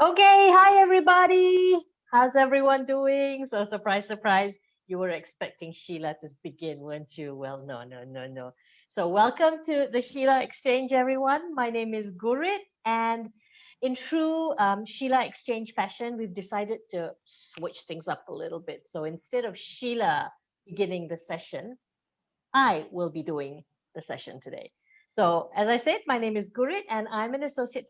Okay, hi everybody. How's everyone doing? So surprise, surprise, you were expecting Sheila to begin, weren't you? Well, no, no, no, no. So welcome to the Sheila Exchange, everyone. My name is Gurit, and in true Sheila Exchange fashion, we've decided to switch things up a little bit. So instead of Sheila beginning the session, I will be doing the session today. So as I said, my name is Gurit, and I'm an associate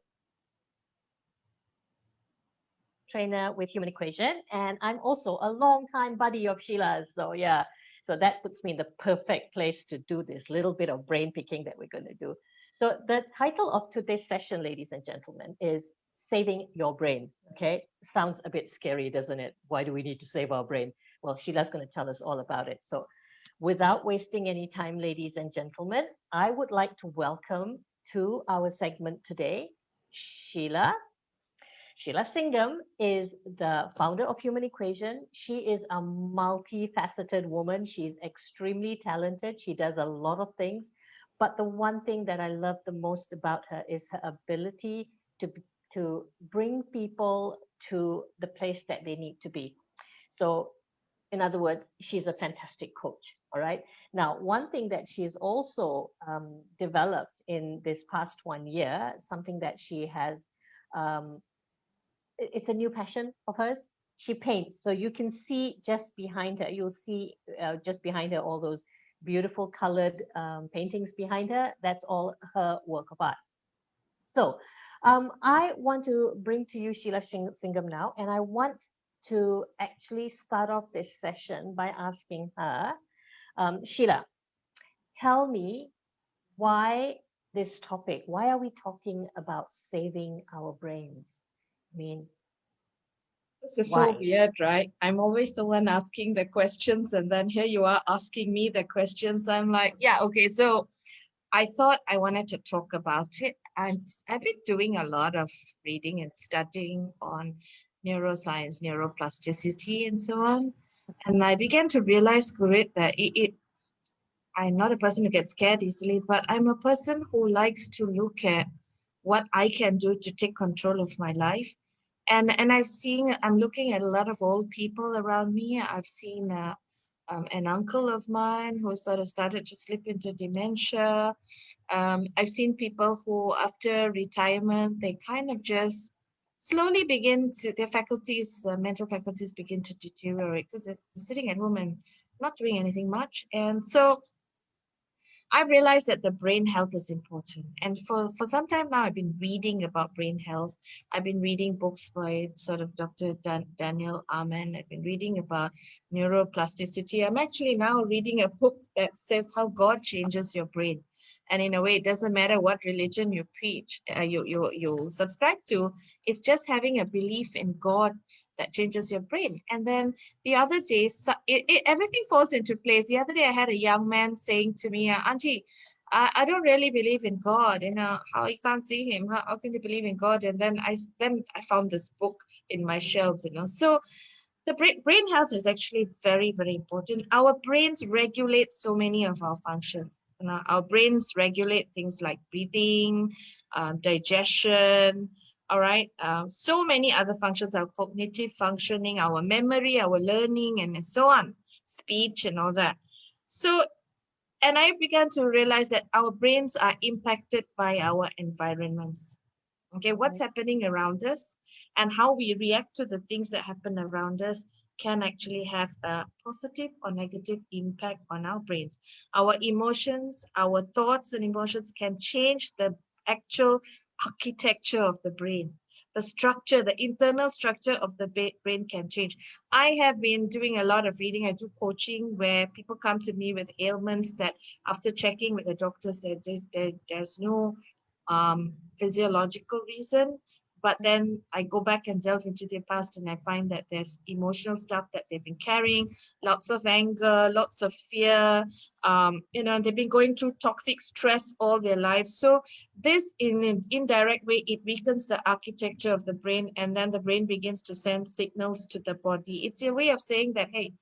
trainer with Human Equation, and I'm also a long-time buddy of Sheila's. So yeah, so that puts me in the perfect place to do this little bit of brain picking that we're going to do. So the title of today's session, ladies and gentlemen, is Saving Your Brain. Okay, sounds a bit scary, doesn't it? Why do we need to save our brain? Well, Sheila's going to tell us all about it. So without wasting any time, ladies and gentlemen, I would like to welcome to our segment today, Sheila. Sheila Singam is the founder of Human Equation. She is a multifaceted woman. She's extremely talented. She does a lot of things. But the one thing that I love the most about her is her ability to, to bring people to the place that they need to be. So, in other words, she's a fantastic coach. All right. Now, one thing that she's also developed in this past 1 year, something that she has um, it's a new passion of hers. She paints, so you can see just behind her. You'll see just behind her all those beautiful colored paintings behind her. That's all her work of art. So I want to bring to you Sheila Singham now, and I want to actually start off this session by asking her, Sheila, tell me why this topic? Why are we talking about saving our brains? I mean, This is so why? weird, right? I'm always the one asking the questions, and then here you are asking me the questions. I'm like, yeah, okay. So I thought I wanted to talk about it. I've been doing a lot of reading and studying on neuroscience, neuroplasticity, and so on. And I began to realize, Gurit, that I'm not a person who gets scared easily, but I'm a person who likes to look at what I can do to take control of my life. And I'm looking at a lot of old people around me. I've seen an uncle of mine who sort of started to slip into dementia. I've seen people who, after retirement, they kind of just slowly begin to, their faculties, mental faculties begin to deteriorate because they're sitting at home and not doing anything much. And so I realized that the brain health is important. And for some time now, I've been reading about brain health. I've been reading books by sort of Dr. Daniel Amen. I've been reading about neuroplasticity. I'm actually now reading a book that says how God changes your brain. And in a way, it doesn't matter what religion you preach, you subscribe to. It's just having a belief in God that changes your brain. And then the other day, everything falls into place. The other day, I had a young man saying to me, Auntie, I don't really believe in God. You know, how you can't see him? How can you believe in God? And then I found this book in my shelves, you know. So the brain health is actually very, very important. Our brains regulate so many of our functions. You know, our brains regulate things like breathing, digestion, all right. So many other functions, our cognitive functioning, our memory, our learning, and so on, speech and all that. So, and I began to realize that our brains are impacted by our environments. Okay, what's happening around us and how we react to the things that happen around us can actually have a positive or negative impact on our brains. Our emotions, our thoughts and emotions can change the actual architecture of the brain. The structure, the internal structure of the brain can change. I have been doing a lot of reading. I do coaching where people come to me with ailments that after checking with the doctors, there's no physiological reason. But then I go back and delve into their past and I find that there's emotional stuff that they've been carrying, lots of anger, lots of fear. They've been going through toxic stress all their lives. So this, in an indirect way, it weakens the architecture of the brain, and then the brain begins to send signals to the body. It's a way of saying that, hey,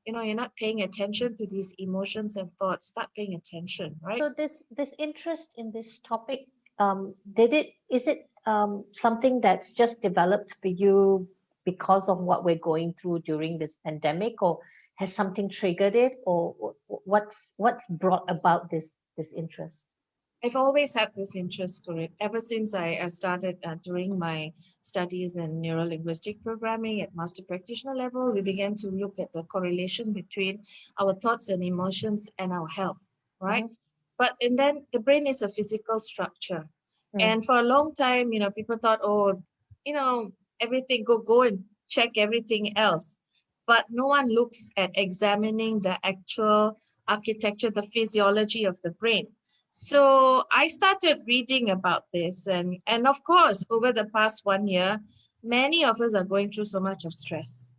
you're not paying attention to these emotions and thoughts. Start paying attention, right? So this interest in this topic, is it something that's just developed for you because of what we're going through during this pandemic, or has something triggered it, or what's brought about this interest? I've always had this interest for it ever since I started doing my studies in neuro-linguistic programming at master practitioner level. We began to look at the correlation between our thoughts and emotions and our health, right? And then the brain is a physical structure. And for a long time, people thought, oh, everything, go and check everything else. But no one looks at examining the actual architecture, the physiology of the brain. So I started reading about this, and of course, over the past 1 year, many of us are going through so much of stress.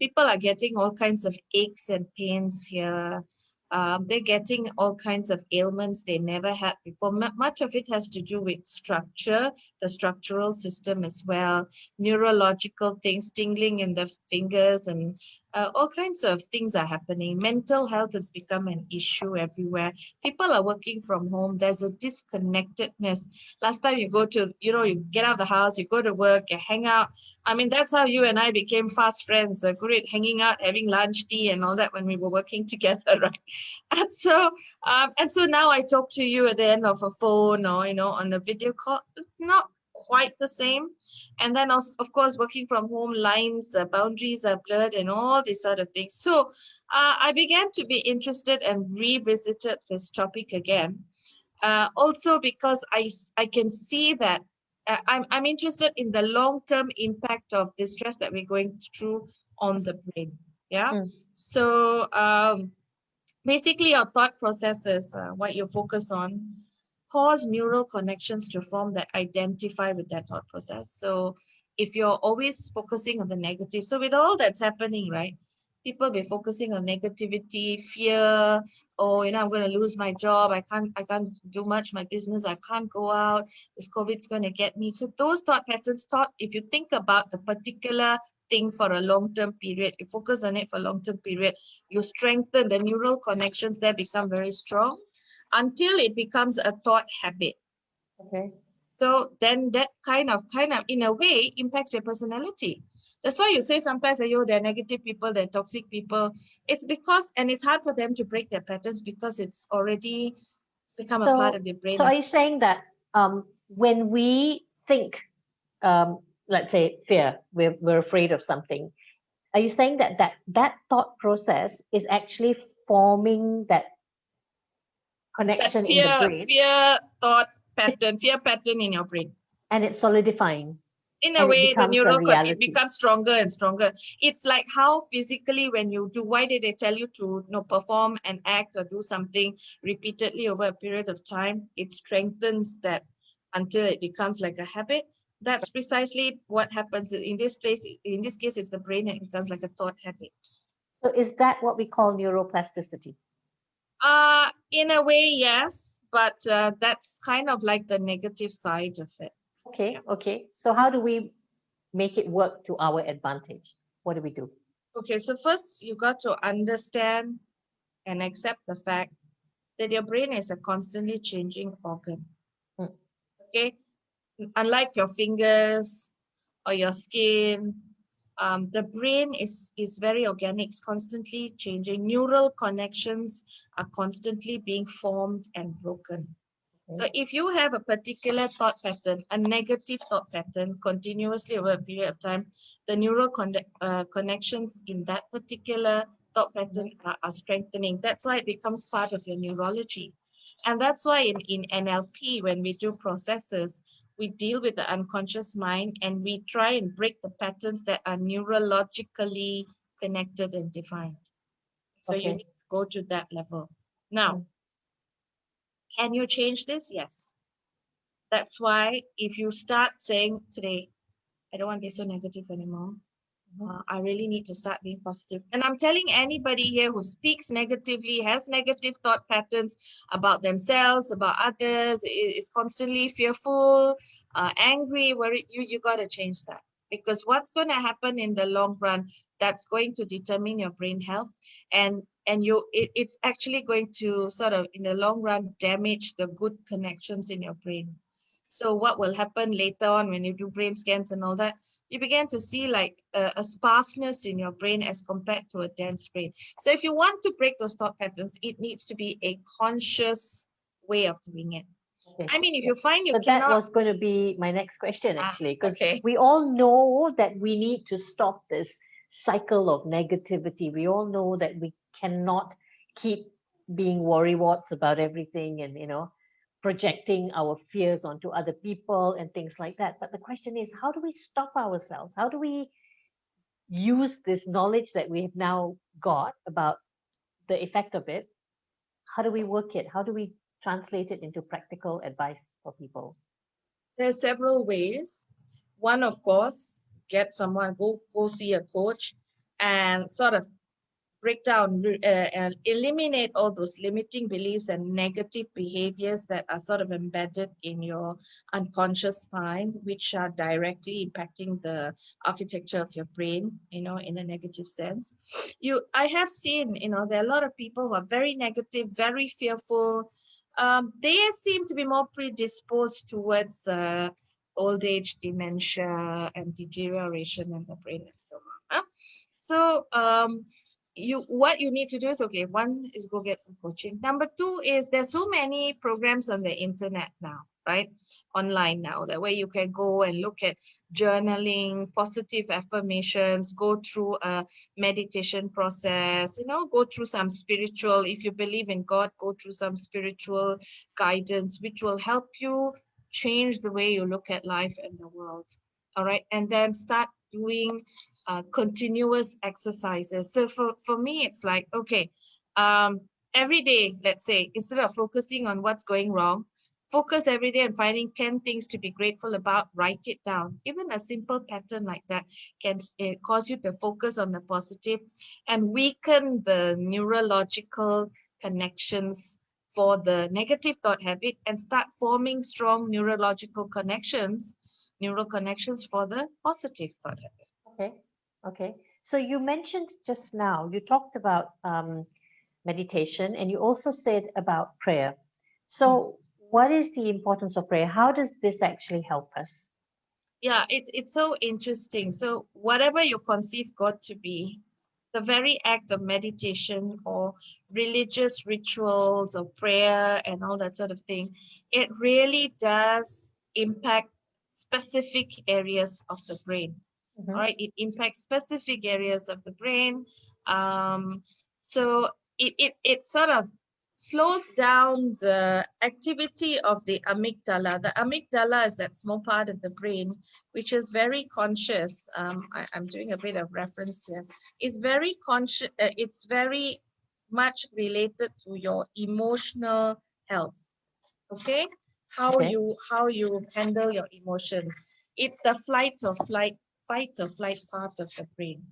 People are getting all kinds of aches and pains here. They're getting all kinds of ailments they never had before. Much of it has to do with structure, the structural system as well, neurological things, tingling in the fingers, and all kinds of things are happening. Mental health has become an issue everywhere. People are working from home. There's a disconnectedness. Last time you go to, you get out of the house, you go to work, you hang out. I mean, that's how you and I became fast friends. Great hanging out, having lunch, tea, and all that when we were working together, right? And so now I talk to you at the end of a phone or, on a video call. Not quite the same. And then also, of course, working from home, lines, boundaries are blurred and all these sort of things. So I began to be interested and revisited this topic again. Also because I can see that I'm interested in the long-term impact of the stress that we're going through on the brain. Yeah. So basically, our thought processes, what you focus on, cause neural connections to form that identify with that thought process. So if you're always focusing on the negative, so with all that's happening, right? People be focusing on negativity, fear. Oh, I'm going to lose my job. I can't do much. My business, I can't go out. This COVID's going to get me. So those thought patterns, if you think about a particular thing for a long-term period, you focus on it for a long-term period, you strengthen the neural connections that become very strong until it becomes a thought habit. Okay. So then that kind of in a way impacts your personality. That's why you say sometimes, they're negative people, they're toxic people. It's because, and it's hard for them to break their patterns because it's already become a part of their brain. So are you saying that when we think, let's say fear, we're afraid of something, are you saying that thought process is actually forming that connection in the brain? Fear thought pattern, fear pattern in your brain. And it's solidifying. In a way, the neural it becomes stronger and stronger. It's like how physically when you do, why did they tell you to perform and act or do something repeatedly over a period of time? It strengthens that until it becomes like a habit. That's precisely what happens in this case. It's the brain, and it becomes like a thought habit. So is that what we call neuroplasticity? In a way, yes, but that's kind of like the negative side of it. Okay, yeah. Okay. So how do we make it work to our advantage? What do we do? Okay, so first you got to understand and accept the fact that your brain is a constantly changing organ. Okay, unlike your fingers or your skin, the brain is very organic, it's constantly changing. Neural connections are constantly being formed and broken. So if you have a particular thought pattern, a negative thought pattern continuously over a period of time, the neural connections in that particular thought pattern are strengthening. That's why it becomes part of your neurology. And that's why in NLP, when we do processes, we deal with the unconscious mind and we try and break the patterns that are neurologically connected and defined. So you need to go to that level. Now, can you change this? Yes. That's why if you start saying today, I don't want to be so negative anymore. I really need to start being positive. And I'm telling anybody here who speaks negatively, has negative thought patterns about themselves, about others, is constantly fearful, angry, worried, you got to change that. Because what's going to happen in the long run, that's going to determine your brain health. And it's actually going to sort of, in the long run, damage the good connections in your brain. So what will happen later on when you do brain scans and all that, you begin to see like a sparseness in your brain as compared to a dense brain. So if you want to break those thought patterns, it needs to be a conscious way of doing it. Okay. I mean, if you find you So that cannot, was going to be my next question, actually, because okay. we all know that we need to stop this cycle of negativity. We all know that we cannot keep being worrywarts about everything and, projecting our fears onto other people and things like that. But the question is, how do we stop ourselves? How do we use this knowledge that we have now got about the effect of it? How do we work it? How do we translate it into practical advice for people? There's several ways. One, of course, get someone, go see a coach and sort of break down and eliminate all those limiting beliefs and negative behaviors that are sort of embedded in your unconscious mind, which are directly impacting the architecture of your brain, in a negative sense. I have seen, there are a lot of people who are very negative, very fearful. They seem to be more predisposed towards old age, dementia, and deterioration in the brain and so on. So what you need to do is, okay, one is go get some coaching. Number two is there's so many programs on the internet now, right? Online now, that way you can go and look at journaling, positive affirmations, go through a meditation process, go through some spiritual, if you believe in God, go through some spiritual guidance, which will help you change the way you look at life and the world. All right. And then start doing continuous exercises. So for me, it's like, okay, every day, let's say, instead of focusing on what's going wrong, focus every day on finding 10 things to be grateful about, write it down. Even a simple pattern like that can cause you to focus on the positive and weaken the neurological connections for the negative thought habit and start forming strong neural connections for the positive thought habit. Okay. Okay. So you mentioned just now, you talked about meditation and you also said about prayer. So, what is the importance of prayer? How does this actually help us? Yeah, it's so interesting. So whatever you conceive God to be, the very act of meditation or religious rituals or prayer and all that sort of thing, it really does impact specific areas of the brain. Mm-hmm. All right, it impacts specific areas of the brain. So it sort of slows down the activity of the amygdala. The amygdala is that small part of the brain which is very conscious. I'm doing a bit of reference here. It's very conscious. It's very much related to your emotional health. Okay, how Okay. you handle your emotions. It's the fight or flight part of the brain.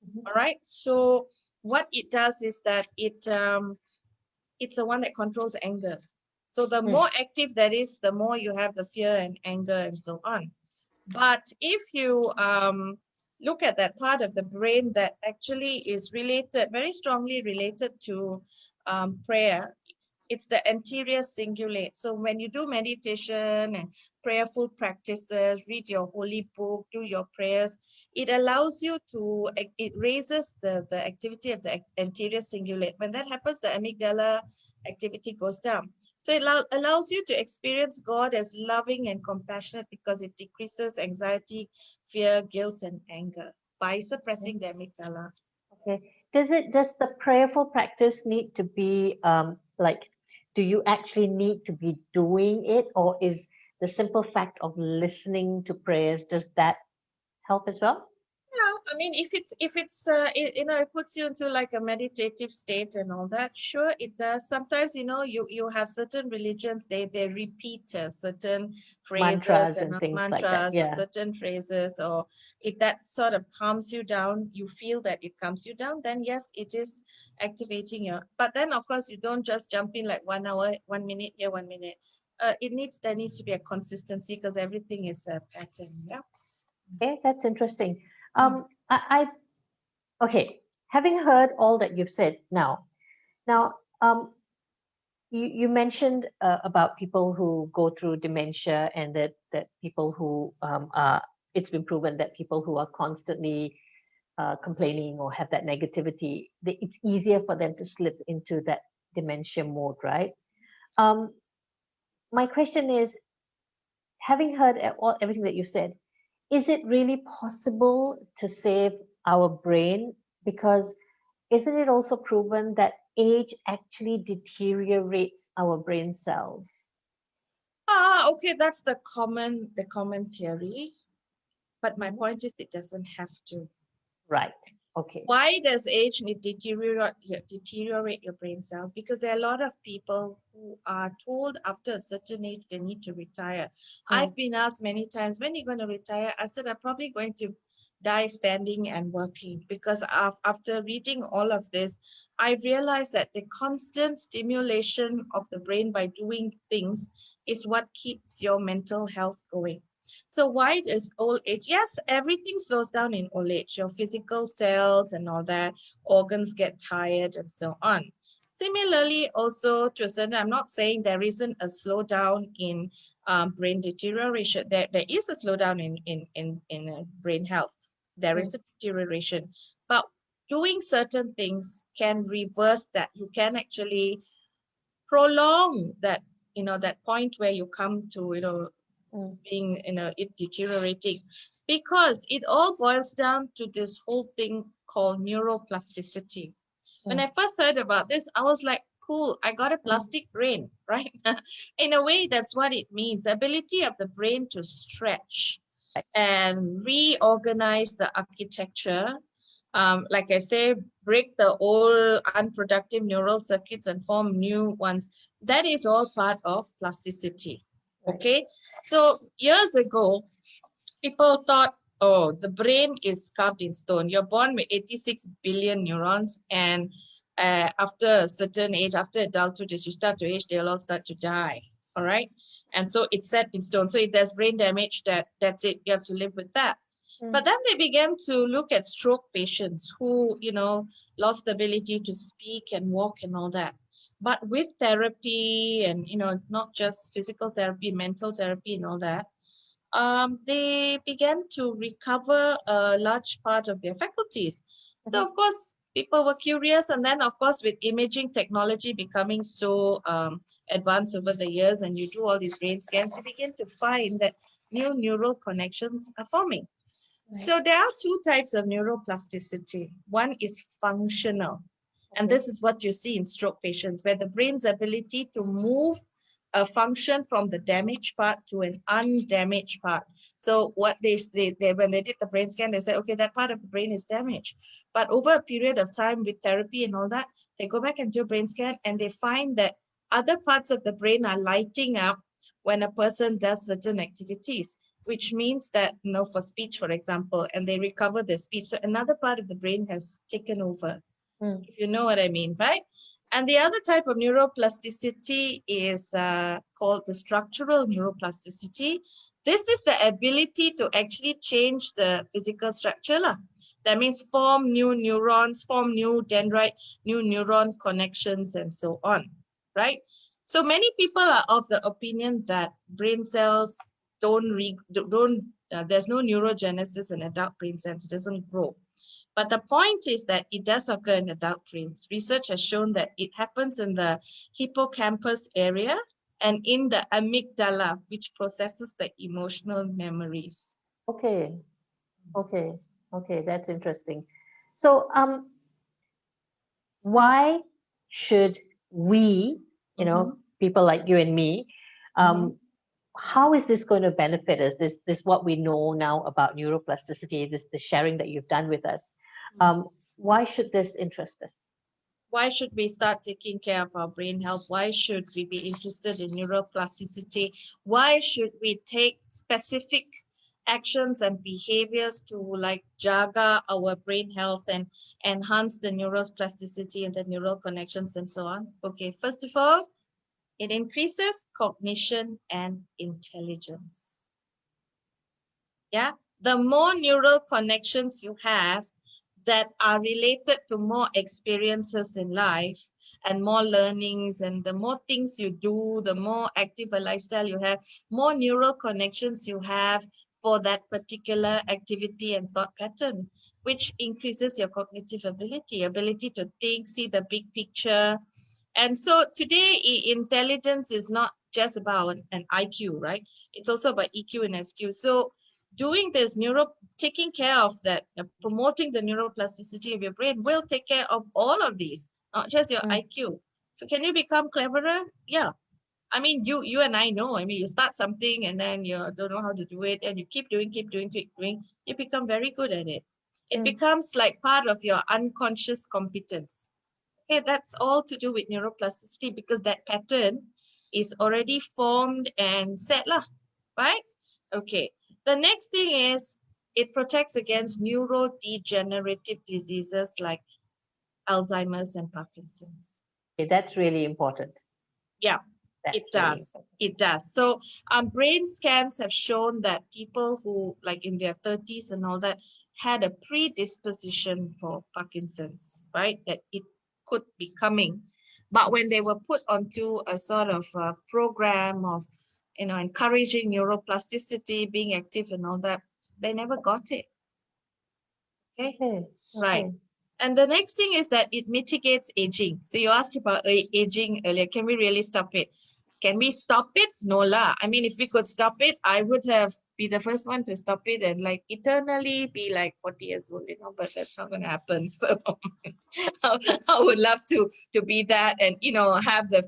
Mm-hmm. All right. So what it does is that it's the one that controls anger. So the more active that is, the more you have the fear and anger and so on. But if you look at that part of the brain that actually is related, very strongly related to prayer, it's the anterior cingulate. So when you do meditation and prayerful practices, read your holy book, do your prayers, it allows you to, it raises the activity of the anterior cingulate. When that happens, the amygdala activity goes down. So it allows you to experience God as loving and compassionate because it decreases anxiety, fear, guilt, and anger by suppressing the amygdala. Okay. Does the prayerful practice need to be like, do you actually need to be doing it, or is the simple fact of listening to prayers, does that help as well? Yeah, I mean, if it's it puts you into like a meditative state and all that, sure it does. Sometimes you have certain religions, they repeat certain phrases Mantras and and things like that. mantras or Yeah. certain phrases, or if that sort of calms you down, you feel that it calms you down, then yes, it is activating your. But then of course you don't just jump in like 1 hour, 1 minute here, 1 minute. There needs to be a consistency because everything is a pattern. Yeah. Okay, that's interesting. Okay, having heard all that you've said now, um, You mentioned about people who go through dementia, and that people who are, it's been proven that people who are constantly complaining or have that negativity, it's easier for them to slip into that dementia mode, right? Um, my question is, having heard everything that you said, is it really possible to save our brain? Because isn't it also proven that age actually deteriorates our brain cells? Okay, that's the common theory. But my point is, it doesn't have to. Right. Okay. Why does age deteriorate your brain cells? Because there are a lot of people who are told after a certain age they need to retire. I've been asked many times, when are you going to retire? I said, I'm probably going to die standing and working, because after reading all of this, I realized that the constant stimulation of the brain by doing things is what keeps your mental health going. So why is old age? Yes, everything slows down in old age. Your physical cells and all that, organs get tired and so on. Similarly, also to a certain, I'm not saying there isn't a slowdown in brain deterioration. There is a slowdown in brain health. There is a deterioration, but doing certain things can reverse that. You can actually prolong that, that point where you come to, being, it deteriorating, because it all boils down to this whole thing called neuroplasticity. When I first heard about this, I was like, cool, I got a plastic brain, right? In a way, that's what it means, the ability of the brain to stretch and reorganize the architecture. Like I say, break the old unproductive neural circuits and form new ones. That is all part of plasticity. Okay, so years ago, people thought, oh, the brain is carved in stone. You're born with 86 billion neurons, and after a certain age, after adulthood, as you start to age, they'll all start to die. All right, and so it's set in stone. So if there's brain damage, that's it. You have to live with that. But then they began to look at stroke patients who, lost the ability to speak and walk and all that. But with therapy and, not just physical therapy, mental therapy and all that, they began to recover a large part of their faculties. So, of course, people were curious. And then, of course, with imaging technology becoming so advanced over the years, and you do all these brain scans, you begin to find that new neural connections are forming. So there are two types of neuroplasticity. One is functional. And this is what you see in stroke patients, where the brain's ability to move a function from the damaged part to an undamaged part. So what they when they did the brain scan, they said, okay, that part of the brain is damaged. But over a period of time with therapy and all that, they go back and do a brain scan, and they find that other parts of the brain are lighting up when a person does certain activities, which means that, for speech, for example, and they recover their speech. So another part of the brain has taken over, if you know what I mean, right? And the other type of neuroplasticity is called the structural neuroplasticity. This is the ability to actually change the physical structure. That means form new neurons, form new dendrite, new neuron connections, and so on, right? So many people are of the opinion that brain cells there's no neurogenesis in adult brain cells, it doesn't grow. But the point is that it does occur in adult brains. Research has shown that it happens in the hippocampus area and in the amygdala, which processes the emotional memories. Okay. That's interesting. So, why should we, people like you and me, how is this going to benefit us? This what we know now about neuroplasticity, the sharing that you've done with us. Why should this interest us? Why should we start taking care of our brain health? Why should we be interested in neuroplasticity? Why should we take specific actions and behaviors to jaga our brain health and enhance the neuroplasticity and the neural connections and so on? Okay, first of all, it increases cognition and intelligence. Yeah, the more neural connections you have, that are related to more experiences in life and more learnings, and the more things you do, the more active a lifestyle you have, more neural connections you have for that particular activity and thought pattern, which increases your cognitive ability to think, see the big picture. And so today, intelligence is not just about an IQ, right? It's also about EQ and SQ. So doing this taking care of that, promoting the neuroplasticity of your brain will take care of all of these, not just your IQ. So can you become cleverer? Yeah. I mean, you and I know, I mean, you start something and then you don't know how to do it, and you keep doing, you become very good at it. It becomes like part of your unconscious competence. Okay, that's all to do with neuroplasticity, because that pattern is already formed and set lah, right? Okay, the next thing is it protects against neurodegenerative diseases like Alzheimer's and Parkinson's. Okay, that's really important. Yeah, it does. It does. So brain scans have shown that people who, like in their 30s and all that, had a predisposition for Parkinson's, right? That it could be coming. But when they were put onto a sort of program of, encouraging neuroplasticity, being active and all that, they never got it. Okay. Right. And the next thing is that it mitigates aging. So you asked about aging earlier. Can we really stop it? Can we stop it? No lah. I mean, if we could stop it, I would have be the first one to stop it and like eternally be like 40 years old, but that's not going to happen. So I would love to be that and, have the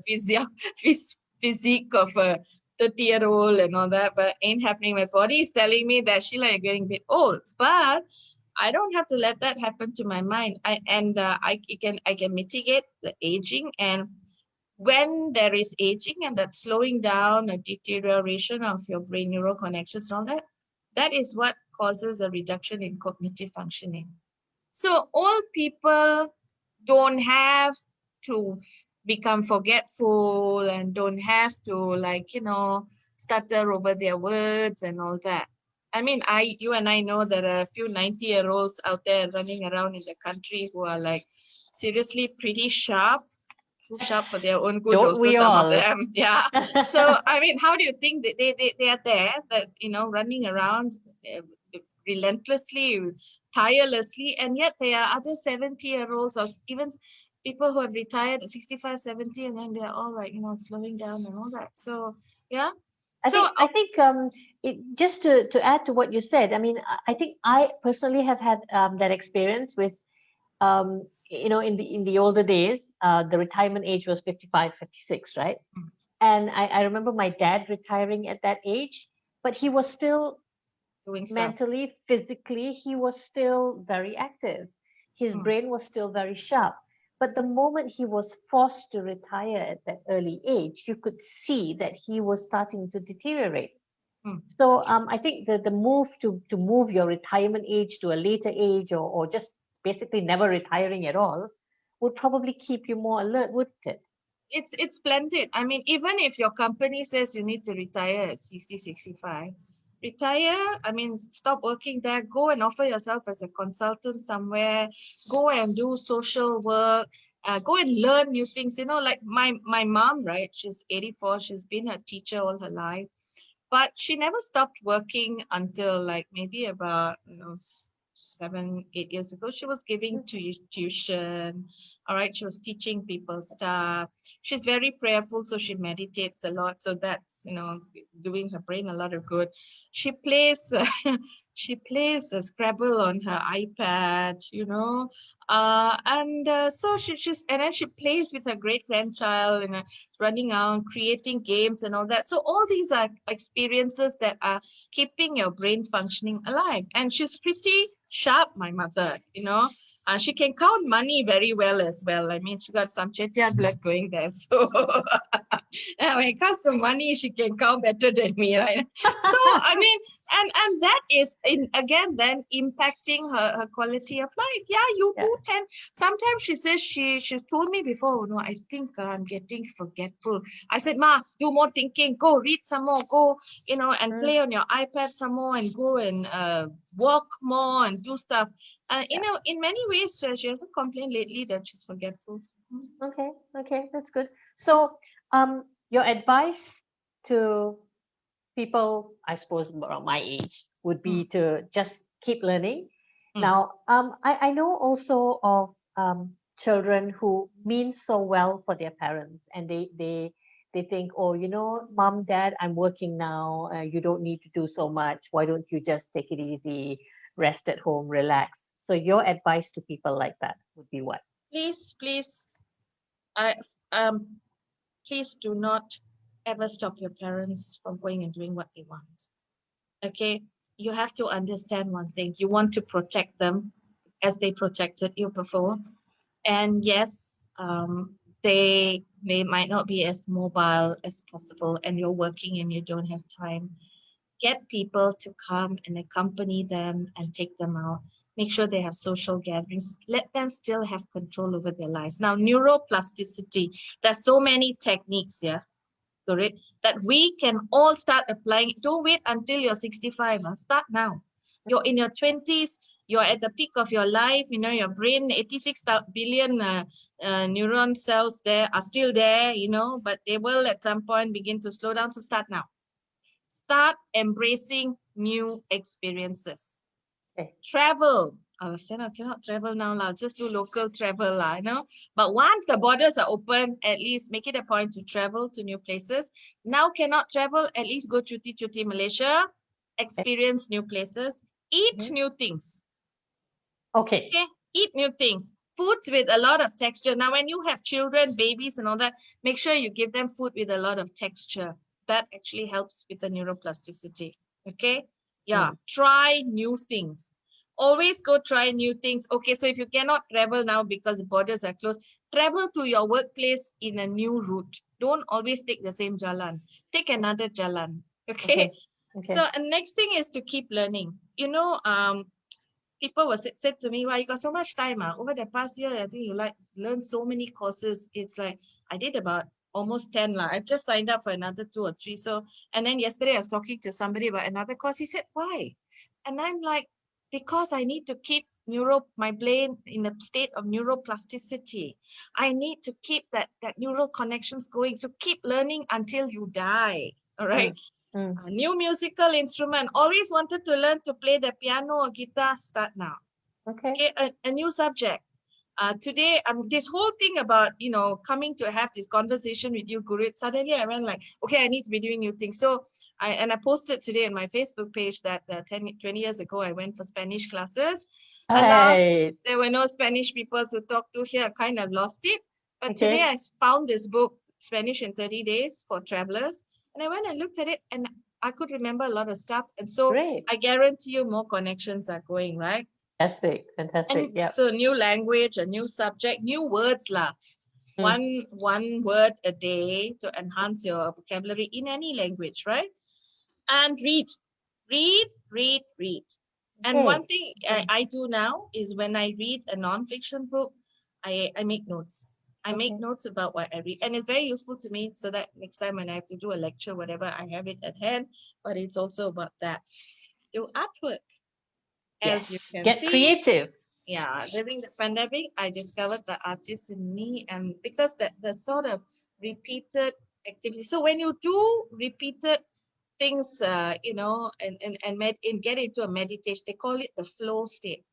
physique of a 30-year-old and all that, but ain't happening. My body is telling me that, Sheila, you're getting a bit old, but I don't have to let that happen to my mind. I can mitigate the aging. And when there is aging and that slowing down, a deterioration of your brain neural connections and all that, that is what causes a reduction in cognitive functioning. So old people don't have to become forgetful and don't have to stutter over their words and all that. I mean, you and I know there are a few 90-year-olds out there running around in the country who are like seriously pretty sharp, too sharp for their own good. Don't also we some all? of them, yeah. So I mean, how do you think that they are there, that running around relentlessly, tirelessly, and yet there are other 70-year-olds or even people who have retired at 65, 70, and then they're all like slowing down and all that. So yeah. I think just to add to what you said, I mean, I think I personally have had that experience with, in the older days, the retirement age was 55, 56, right? And I remember my dad retiring at that age, but he was still doing stuff. Mentally, physically, he was still very active. His brain was still very sharp. But the moment he was forced to retire at that early age, you could see that he was starting to deteriorate. So I think the move to move your retirement age to a later age, or just basically never retiring at all, would probably keep you more alert, wouldn't it? It's splendid. I mean, even if your company says you need to retire at 60, 65, retire, I mean, stop working there, go and offer yourself as a consultant somewhere, go and do social work, go and learn new things. Like my mom, right? She's 84, she's been a teacher all her life, but she never stopped working until like maybe about 7, 8 years ago. She was giving tuition. All right, she was teaching people stuff. She's very prayerful, so she meditates a lot. So that's doing her brain a lot of good. She plays a Scrabble on her iPad, so she plays with her great grandchild and running around, creating games and all that. So all these are experiences that are keeping your brain functioning alive. And she's pretty sharp, my mother, she can count money very well as well. I mean, she got some Chettiar blood going there. So when it comes to money, she can count better than me, right? So, I mean, And that is again then impacting her quality of life. Yeah, you do tend. Sometimes she says she's told me before, no, I think I'm getting forgetful. I said, Ma, do more thinking, go read some more, go, and play on your iPad some more, and go and walk more and do stuff. In many ways, she hasn't complained lately that she's forgetful. Okay, that's good. So, your advice to people, I suppose around my age, would be to just keep learning. Now, I know also of children who mean so well for their parents, and they think, oh, mom, dad, I'm working now. You don't need to do so much. Why don't you just take it easy, rest at home, relax? So, your advice to people like that would be what? Please, please do not ever stop your parents from going and doing what they want. Okay, you have to understand one thing. You want to protect them as they protected you before. And yes, they might not be as mobile as possible, and you're working and you don't have time. Get people to come and accompany them and take them out. Make sure they have social gatherings. Let them still have control over their lives. Now, neuroplasticity, there's so many techniques, correct, that we can all start applying. Don't wait until you're 65. Start now. You're in your 20s. You're at the peak of your life. Your brain, 86 billion neuron cells there are still there, but they will at some point begin to slow down. So start now. Start embracing new experiences. Okay. Travel. I said I cannot travel now. I'll just do local travel. But once the borders are open, at least make it a point to travel to new places. Now cannot travel, at least go cuti Malaysia, experience new places, eat new things. Okay. Eat new things. Foods with a lot of texture. Now, when you have children, babies and all that, make sure you give them food with a lot of texture. That actually helps with the neuroplasticity. Okay? Yeah. Try new things. Always go try new things. Okay, so if you cannot travel now because the borders are closed, travel to your workplace in a new route. Don't always take the same jalan. Take another jalan. Okay? So, and next thing is to keep learning. People said to me, "Wow, you got so much time. Over the past year, I think you learned so many courses." It's like I did about almost 10. I've just signed up for another 2 or 3. So, and then yesterday I was talking to somebody about another course. He said, "Why?" And I'm like, because I need to keep my brain in a state of neuroplasticity. I need to keep that neural connections going. So keep learning until you die. All right. A new musical instrument. Always wanted to learn to play the piano or guitar. Start now. Okay. A new subject. Today, this whole thing about, coming to have this conversation with you, Guru, suddenly I went like, okay, I need to be doing new things. So I posted today on my Facebook page that 20 years ago, I went for Spanish classes. Alas, there were no Spanish people to talk to here. I kind of lost it. But today I found this book, Spanish in 30 Days for Travelers. And I went and looked at it and I could remember a lot of stuff. And so I guarantee you more connections are going, right? Fantastic. And so new language, a new subject, new words lah. One word a day to enhance your vocabulary in any language, right? And read. And one thing I do now is when I read a non-fiction book, I make notes. I make notes about what I read. And it's very useful to me so that next time when I have to do a lecture, whatever, I have it at hand. But it's also about that. Do artwork. As you can Get see, creative. Yeah, during the pandemic, I discovered the artist in me, and because the sort of repeated activity. So when you do repeated things, and get into a meditation, they call it the flow state,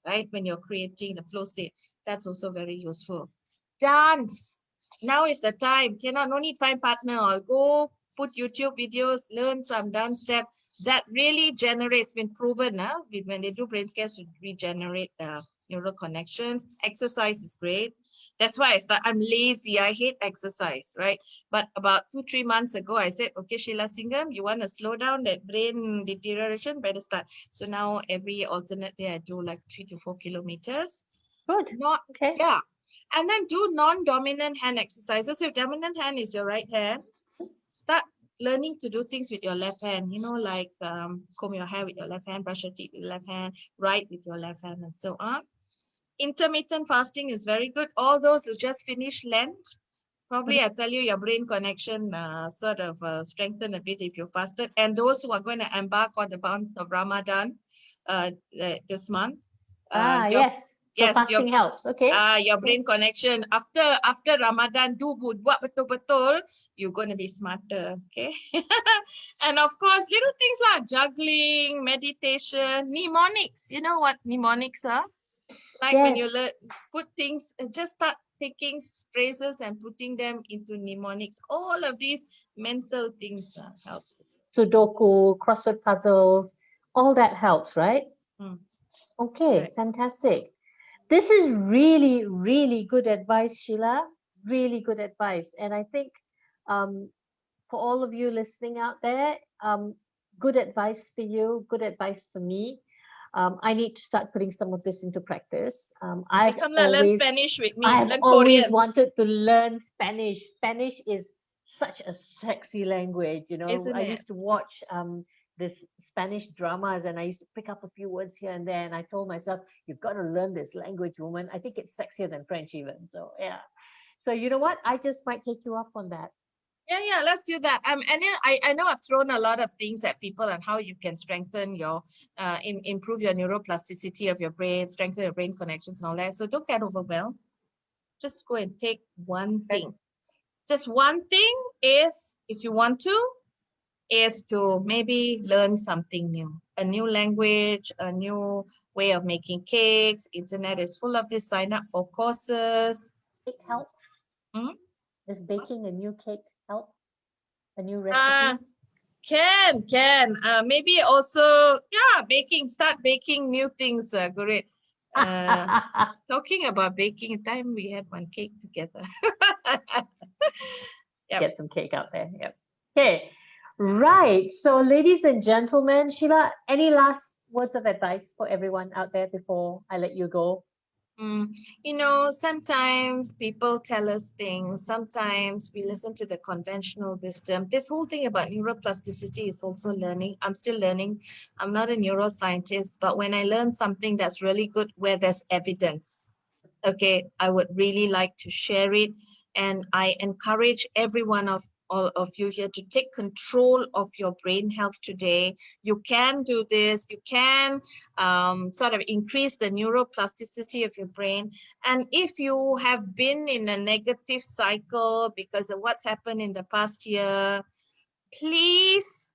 right? When you're creating the flow state, that's also very useful. Dance. Now is the time. No need find partner. I'll go put YouTube videos, learn some dance step. That really generates, been proven when they do brain scans to regenerate neural connections. Exercise is great. That's why I'm lazy. I hate exercise, right? But about 2-3 months ago, I said, okay, Sheila Singam, you want to slow down that brain deterioration, better start. So now every alternate day, I do like 3 to 4 kilometers. Good. Yeah. And then do non-dominant hand exercises. So if dominant hand is your right hand, start learning to do things with your left hand, you know, like comb your hair with your left hand, brush your teeth with your left hand, write with your left hand, and so on. Intermittent fasting is very good. All those who just finished Lent, probably I tell you, your brain connection sort of strengthen a bit if you fasted. And those who are going to embark on the month of Ramadan this month, Yes. So yes, fasting helps. Okay. your brain connection after Ramadan, buat betul-betul, you're going to be smarter. Okay. And of course, little things like juggling, meditation, mnemonics. You know what mnemonics are? Like when you Yes. put things, just start taking phrases and putting them into mnemonics. All of these mental things help. Sudoku, crossword puzzles, all that helps, right? Mm. Okay, Right. fantastic. This is really, really good advice, Sheila. Really good advice. And I think for all of you listening out there, good advice for you, good advice for me. I need to start putting some of this into practice. Come learn Spanish with me. I've Learn always Korean. wanted to learn Spanish. Spanish is such a sexy language, you know. Isn't I it? used to watch this Spanish dramas and I used to pick up a few words here and there. And I told myself, you've got to learn this language, woman. I think it's sexier than French even. So yeah. So you know what? I just might take you up on that. Yeah, let's do that. And then I know I've thrown a lot of things at people on how you can strengthen your, improve your neuroplasticity of your brain, strengthen your brain connections and all that. So don't get overwhelmed. Just go and take one thing. Just one thing is, if you want to, is to maybe learn something new, a new language, a new way of making cakes. Internet is full of this. Sign up for courses. Cake help? Hmm? Does baking a new cake help? A new recipe? Can. Maybe also, yeah, start baking new things, great. Talking about baking, time we had one cake together. Yep. Get some cake out there. Yep. Okay. Right. So, ladies and gentlemen, Sheila, any last words of advice for everyone out there before I let you go? You know, sometimes people tell us things. Sometimes we listen to the conventional wisdom. This whole thing about neuroplasticity is also learning. I'm still learning. I'm not a neuroscientist, but when I learn something that's really good, where there's evidence, okay, I would really like to share it. And I encourage every one of all of you here to take control of your brain health today. You can do this. You can sort of increase the neuroplasticity of your brain. And if you have been in a negative cycle because of what's happened in the past year, please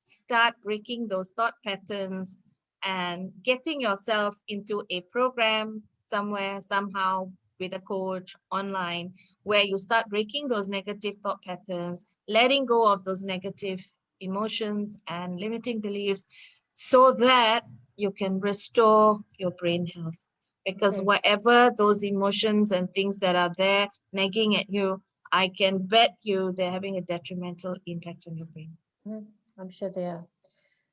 start breaking those thought patterns and getting yourself into a program somewhere, somehow, with a coach online, where you start breaking those negative thought patterns, letting go of those negative emotions and limiting beliefs, so that you can restore your brain health. Because whatever those emotions and things that are there nagging at you, I can bet you they're having a detrimental impact on your brain. I'm sure they are.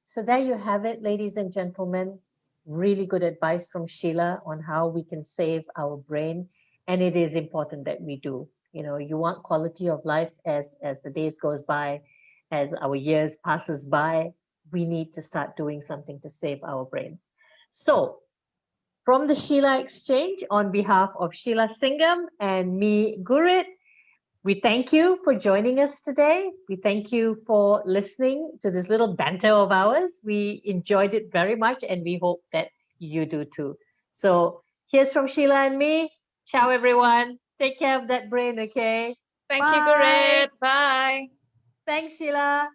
So there you have it, ladies and gentlemen. Really good advice from Sheila on how we can save our brain. And it is important that we do. You know, you want quality of life as the days goes by, as our years passes by, we need to start doing something to save our brains. So from the Sheila Exchange, on behalf of Sheila Singam and me, Gurrit, we thank you for joining us today. We thank you for listening to this little banter of ours. We enjoyed it very much and we hope that you do too. So here's from Sheila and me. Ciao, everyone. Take care of that brain, okay? Thank you, Bye. Gurrit. Bye. Thanks, Sheila.